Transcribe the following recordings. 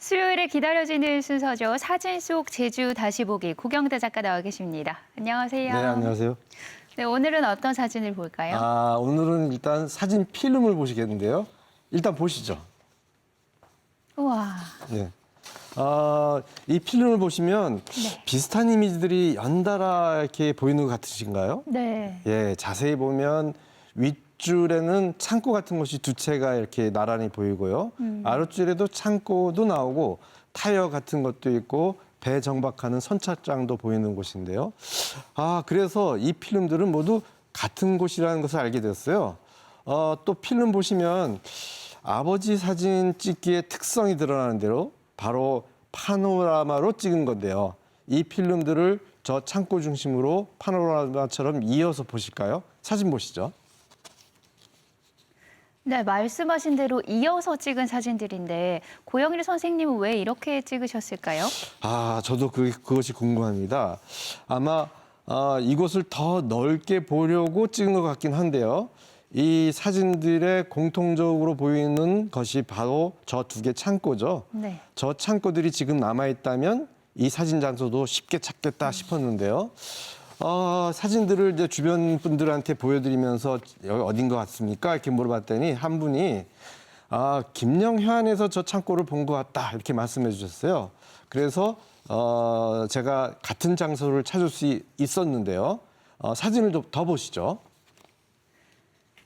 수요일에 기다려지는 순서죠. 사진 속 제주 다시 보기 고경대 작가 나와 계십니다. 안녕하세요. 네, 안녕하세요. 네, 오늘은 어떤 사진을 볼까요? 오늘은 일단 사진 필름을 보시겠는데요. 일단 보시죠. 우와. 네. 이 필름을 보시면 네. 비슷한 이미지들이 연달아 이렇게 보이는 것 같으신가요? 네. 예, 자세히 보면 윗줄에는 창고 같은 것이 두 채가 이렇게 나란히 보이고요. 아랫줄에도 창고도 나오고 타이어 같은 것도 있고 배 정박하는 선착장도 보이는 곳인데요. 그래서 이 필름들은 모두 같은 곳이라는 것을 알게 됐어요. 또 필름 보시면 아버지 사진 찍기의 특성이 드러나는 대로 바로 파노라마로 찍은 건데요. 이 필름들을 저 창고 중심으로 파노라마처럼 이어서 보실까요? 사진 보시죠. 네, 말씀하신 대로 이어서 찍은 사진들인데 고영일 선생님은 왜 이렇게 찍으셨을까요? 저도 그것이 궁금합니다. 아마 이곳을 더 넓게 보려고 찍은 것 같긴 한데요. 이 사진들의 공통적으로 보이는 것이 바로 저 두 개 창고죠. 네. 저 창고들이 지금 남아있다면 이 사진 장소도 쉽게 찾겠다 싶었는데요. 사진들을 이제 주변 분들한테 보여드리면서 여기 어딘 것 같습니까? 이렇게 물어봤더니 한 분이 김영해안에서 저 창고를 본 것 같다 이렇게 말씀해 주셨어요. 그래서 제가 같은 장소를 찾을 수 있었는데요. 사진을 좀 더 보시죠.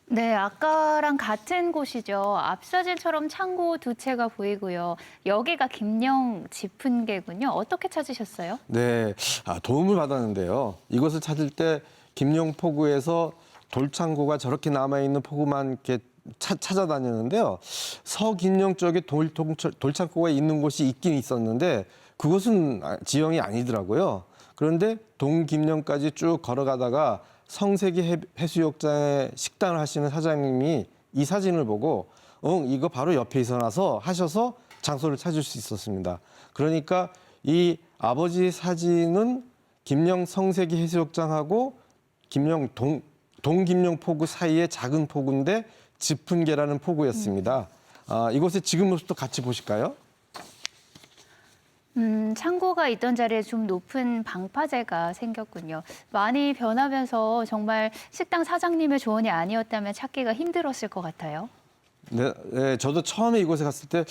네, 아까랑 같은 곳이죠. 앞 사진처럼 창고 두 채가 보이고요. 여기가 김영 지푼개군요. 어떻게 찾으셨어요? 네, 도움을 받았는데요. 이것을 찾을 때 김영포구에서 돌창고가 저렇게 남아있는 포구만 이렇게 찾아다녔는데요. 서김영 쪽에 돌창고가 있는 곳이 있긴 있었는데 그곳은 지형이 아니더라고요. 그런데 동김영까지 쭉 걸어가다가 성세기 해수욕장에 식당을 하시는 사장님이 이 사진을 보고 이거 바로 옆에 있어놔서 하셔서 장소를 찾을 수 있었습니다. 그러니까 이 아버지 사진은 김영 성세기 해수욕장하고 김영 동김영 포구 사이의 작은 포구인데 지푼개라는 포구였습니다. 이곳의 지금 모습도 같이 보실까요? 창고가 있던 자리에 좀 높은 방파제가 생겼군요. 많이 변하면서 정말 식당 사장님의 조언이 아니었다면 찾기가 힘들었을 것 같아요. 네, 저도 처음에 이곳에 갔을 때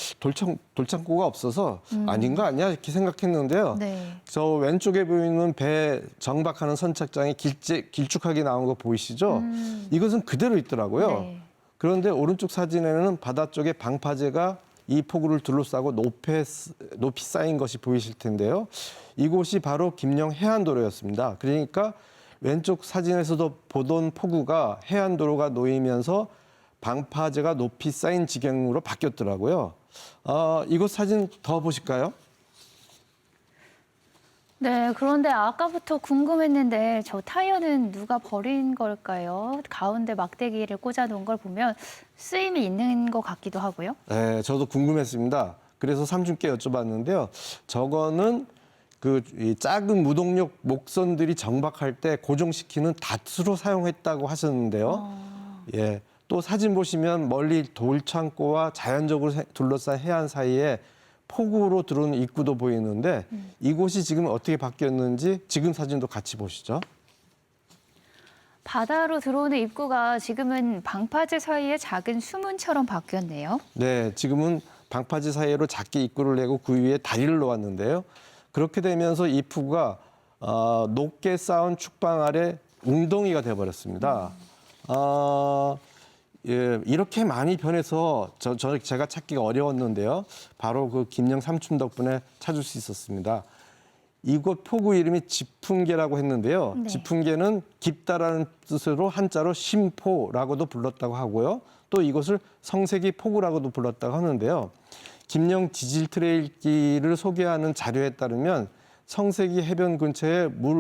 돌창고가 없어서 아닌가 아니야 이렇게 생각했는데요. 네. 저 왼쪽에 보이는 배 정박하는 선착장이 길쭉하게 나온 거 보이시죠? 이것은 그대로 있더라고요. 네. 그런데 오른쪽 사진에는 바다 쪽에 방파제가 이 포구를 둘러싸고 높이 쌓인 것이 보이실 텐데요. 이곳이 바로 김영 해안도로였습니다. 그러니까 왼쪽 사진에서도 보던 포구가 해안도로가 놓이면서 방파제가 높이 쌓인 지경으로 바뀌었더라고요. 이곳 사진 더 보실까요? 네, 그런데 아까부터 궁금했는데 저 타이어는 누가 버린 걸까요? 가운데 막대기를 꽂아놓은 걸 보면 쓰임이 있는 것 같기도 하고요. 네, 저도 궁금했습니다. 그래서 삼촌께 여쭤봤는데요. 저거는 이 작은 무동력 목선들이 정박할 때 고정시키는 닷으로 사용했다고 하셨는데요. 예, 또 사진 보시면 멀리 돌창고와 자연적으로 둘러싼 해안 사이에 폭우로 들어오는 입구도 보이는데 이곳이 지금 어떻게 바뀌었는지 지금 사진도 같이 보시죠. 바다로 들어오는 입구가 지금은 방파제 사이에 작은 수문처럼 바뀌었네요. 네, 지금은 방파제 사이로 작게 입구를 내고 그 위에 다리를 놓았는데요. 그렇게 되면서 이 포구가 높게 쌓은 축방 아래 웅덩이가 되어버렸습니다. 예, 이렇게 많이 변해서 제가 찾기가 어려웠는데요. 바로 그 김영 삼촌 덕분에 찾을 수 있었습니다. 이곳 포구 이름이 지푼개라고 했는데요. 네. 지푼개는 깊다라는 뜻으로 한자로 심포라고도 불렀다고 하고요. 또 이곳을 성세기 포구라고도 불렀다고 하는데요. 김영 지질 트레일길을 소개하는 자료에 따르면 성세기 해변 근처에 물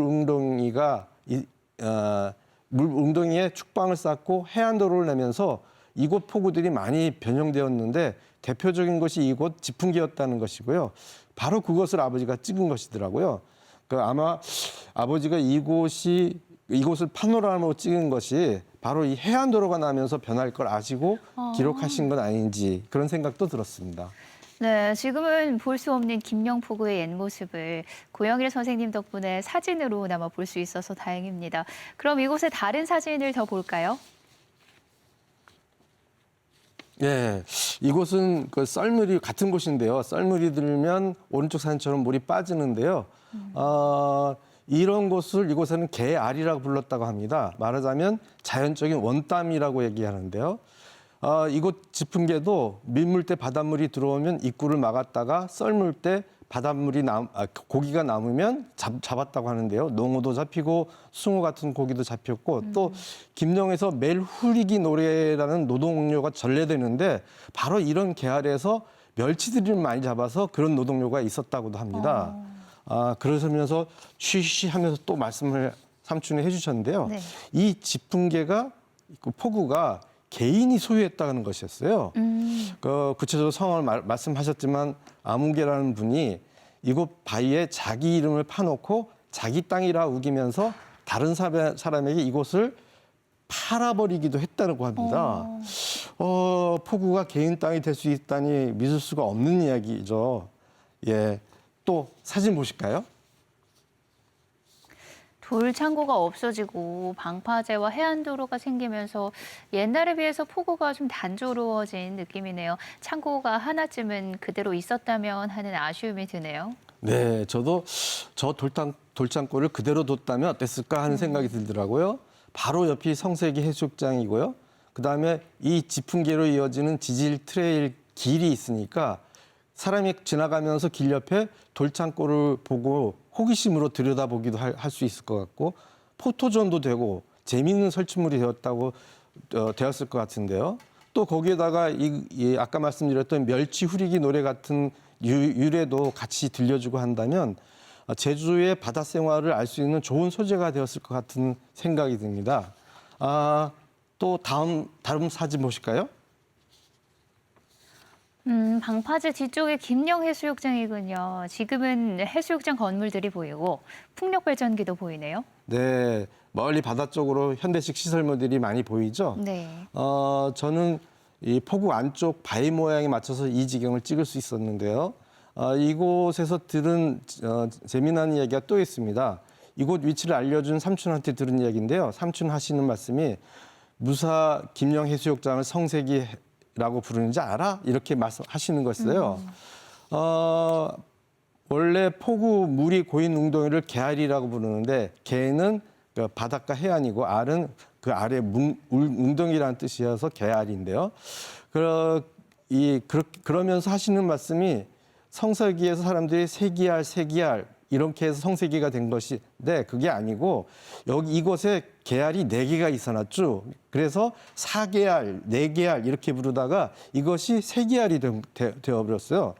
웅덩이에 축방을 쌓고 해안도로를 내면서 이곳 포구들이 많이 변형되었는데 대표적인 것이 이곳 지푼개였다는 것이고요. 바로 그것을 아버지가 찍은 것이더라고요. 아마 아버지가 이곳을 파노라마로 찍은 것이 바로 이 해안도로가 나면서 변할 걸 아시고 기록하신 건 아닌지 그런 생각도 들었습니다. 네, 지금은 볼 수 없는 김영포구의 옛 모습을 고영일 선생님 덕분에 사진으로나마 볼 수 있어서 다행입니다. 그럼 이곳에 다른 사진을 더 볼까요? 예, 이곳은 그 썰물이 같은 곳인데요. 썰물이 들면 오른쪽 사진처럼 물이 빠지는데요. 이런 곳을 이곳에는 개알이라고 불렀다고 합니다. 말하자면 자연적인 원땀이라고 얘기하는데요. 이곳 지풍계도 밀물 때 바닷물이 들어오면 입구를 막았다가 썰물 때 고기가 남으면 잡았다고 하는데요. 농어도 잡히고 숭어 같은 고기도 잡혔고 또 김영에서 멜후리기 노래라는 노동요가 전래되는데 바로 이런 계알에서 멸치들을 많이 잡아서 그런 노동요가 있었다고도 합니다. 그러면서 쉬쉬하면서 또 말씀을 삼촌이 해주셨는데요. 네. 이 지풍계가 그 포구가 개인이 소유했다는 것이었어요. 구체적으로 성을 말씀하셨지만 아무개라는 분이 이곳 바위에 자기 이름을 파놓고 자기 땅이라 우기면서 다른 사람에게 이곳을 팔아버리기도 했다고 합니다. 포구가 개인 땅이 될 수 있다니 믿을 수가 없는 이야기죠. 예, 또 사진 보실까요? 돌 창고가 없어지고 방파제와 해안도로가 생기면서 옛날에 비해서 포구가 좀 단조로워진 느낌이네요. 창고가 하나쯤은 그대로 있었다면 하는 아쉬움이 드네요. 네, 저도 저 돌창고를 그대로 뒀다면 어땠을까 하는 생각이 들더라고요. 바로 옆이 성세기 해수욕장이고요. 그다음에 이 지풍계로 이어지는 지질 트레일 길이 있으니까 사람이 지나가면서 길 옆에 돌창고를 보고 호기심으로 들여다보기도 할 수 있을 것 같고 포토존도 되고 재미있는 설치물이 되었을 것 같은데요. 또 거기에다가 아까 말씀드렸던 멸치 후리기 노래 같은 유래도 같이 들려주고 한다면 제주의 바다 생활을 알 수 있는 좋은 소재가 되었을 것 같은 생각이 듭니다. 또 다음 사진 보실까요? 방파제 뒤쪽에 김영 해수욕장이군요. 지금은 해수욕장 건물들이 보이고 풍력 발전기도 보이네요. 네, 멀리 바다 쪽으로 현대식 시설물들이 많이 보이죠. 네. 저는 이 포구 안쪽 바위 모양에 맞춰서 이 지경을 찍을 수 있었는데요. 이곳에서 들은 재미난 이야기가 또 있습니다. 이곳 위치를 알려준 삼촌한테 들은 이야기인데요. 삼촌 하시는 말씀이 무사 김영 해수욕장을 성세기라고 부르는지 알아? 이렇게 말씀하시는 거였어요. 원래 포구 물이 고인 웅덩이를 개알이라고 부르는데 개는 그 바닷가 해안이고 알은 그 아래 웅덩이라는 뜻이어서 개알인데요. 그러면서 하시는 말씀이 성서기에서 사람들이 세기알 이렇게 해서 성세기가 된 것인데 그게 아니고 이곳에 계알이 4개가 있어놨죠. 그래서 4계알, 4계알 이렇게 부르다가 이것이 세계알이 되어버렸어요.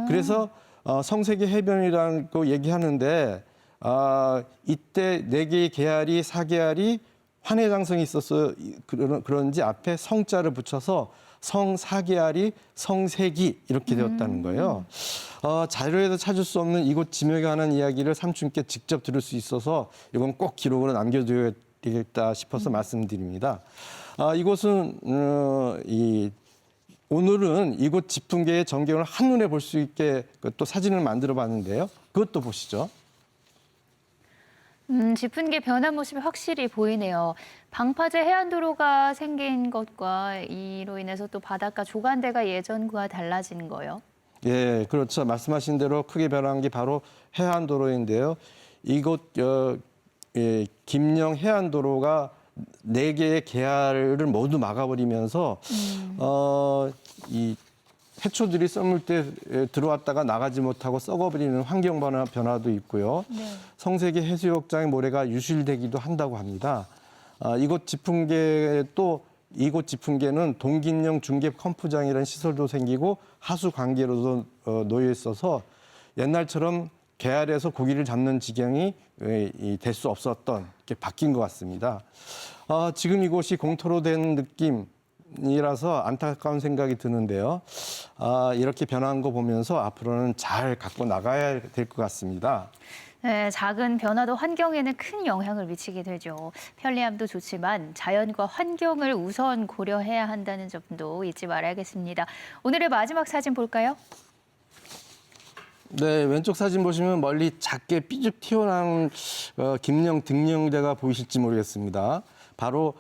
그래서 성세기 해변이라고 얘기하는데 이때 4개의 계알이 4계알이 환해장성이 있어서 그런지 앞에 성자를 붙여서 성사계알이 성세기 이렇게 되었다는 거예요. 자료에도 찾을 수 없는 이곳 지명에 관한 이야기를 삼촌께 직접 들을 수 있어서 이건 꼭 기록으로 남겨둬야겠다 싶어서 말씀드립니다. 이곳은 오늘은 이곳 지풍계의 전경을 한눈에 볼 수 있게 또 사진을 만들어 봤는데요. 그것도 보시죠. 짚은 게 변한 모습이 확실히 보이네요. 방파제 해안도로가 생긴 것과 이로 인해서 또 바닷가 조간대가 예전과 달라진 거요. 예, 그렇죠. 말씀하신 대로 크게 변한 게 바로 해안도로인데요. 이곳 김영 해안도로가 4개의 계알을 모두 막아버리면서 이 해초들이 썰물 때 들어왔다가 나가지 못하고 썩어버리는 환경 변화도 있고요. 네. 성세기 해수욕장의 모래가 유실되기도 한다고 합니다. 이곳 지풍계는 동긴령 중계 컴프장이라는 시설도 생기고 하수 관계로도 놓여 있어서 옛날처럼 계알에서 고기를 잡는 지경이 될 수 없었던 게 바뀐 것 같습니다. 지금 이곳이 공터로 된 느낌이라서 안타까운 생각이 드는데요. 이렇게 변한 거 보면서 앞으로는 잘 갖고 나가야 될 것 같습니다. 네, 작은 변화도 환경에는 큰 영향을 미치게 되죠. 편리함도 좋지만 자연과 환경을 우선 고려해야 한다는 점도 잊지 말아야겠습니다. 오늘의 마지막 사진 볼까요? 네, 왼쪽 사진 보시면 멀리 작게 삐죽 튀어나온 김영 등령대가 보이실지 모르겠습니다. 바로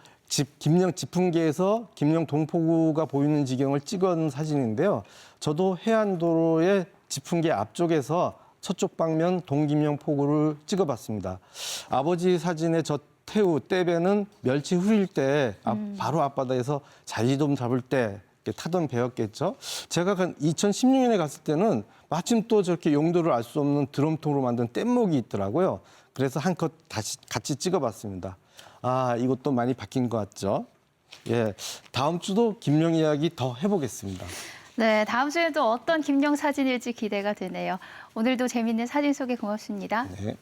김영 지풍계에서 김영 동포구가 보이는 지경을 찍은 사진인데요. 저도 해안도로의 지풍계 앞쪽에서 서쪽 방면 동김영 포구를 찍어봤습니다. 아버지 사진의 저 태우, 떼배는 멸치 후릴 때 바로 앞바다에서 자리돔 잡을 때 타던 배였겠죠. 제가 2016년에 갔을 때는 마침 또 저렇게 용도를 알 수 없는 드럼통으로 만든 뗏목이 있더라고요. 그래서 한컷 다시 같이 찍어봤습니다. 아, 이것도 많이 바뀐 것 같죠. 예, 다음 주도 김영 이야기 더 해보겠습니다. 네, 다음 주에도 어떤 김영 사진일지 기대가 되네요. 오늘도 재밌는 사진 소개 고맙습니다. 네.